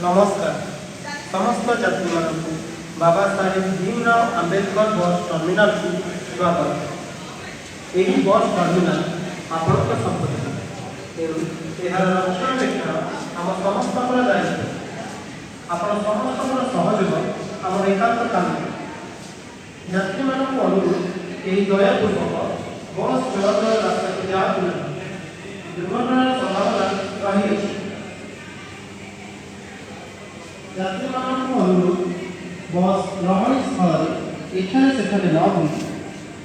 नमस्कार समस्त यात्री मानक बाबा साहेब भीमराव आंबेडकर बस टर्मिनाल को स्वागत। यही बस टर्मिनाल आपण संपत्ति तेणु यार रक्षणाबेक्षण आम समस्त दायित्व। आपण समस्त सहयोग आम एकांत काम। यात्री मानक अनुरोध यही दयापूर्वक बस चलाचल रास्ता को जातु ना दुर्घटनार संभावना रही। यात्री मानक अनुरोध बस रहणी स्थल एठाने सेठाने न हो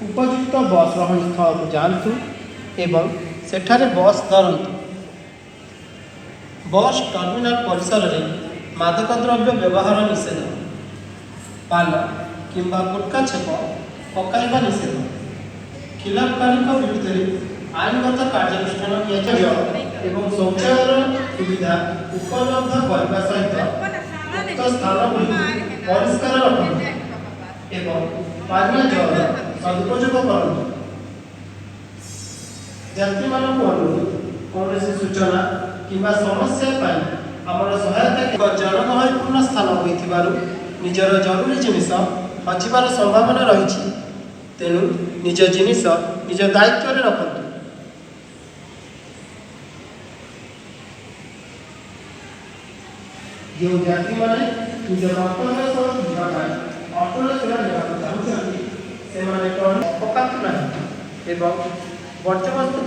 उपयुक्त बस रहणी स्थल को जातु एवं सेठारे बस धरतु। बस टर्मिनाल परिसर में मादक द्रव्य व्यवहार निषेध, पान किंबा गुटखा छेप पकाइबा निषेध। खिलाफकारीक विरुद्ध आईनगत कार्यानुष्ठान एवं शौचालय सुविधा उपलब्ध करने सहित उक्त स्थान परिष्कार रखु एवं पानीय जल सदुपयोग करु। यात्री मानक अनुरोध कौन सूचना किंबा समस्या आमर सहायता जनगहलीपूर्ण स्थान होइथिबारु निजर जरूरी जिनिस हजिबार संभावना रही। तेणु निज जिनिस निज दायित्व रे रखतु। जो यात्री माने निज गंतव्य स्थल जाबाय ऑटोले सेवा लेबाक चाहुछन्ति सेमाने टर्न पकातु नाही एवं वर्ज्य वस्तु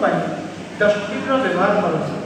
डस्टबिन व्यवहार करतु।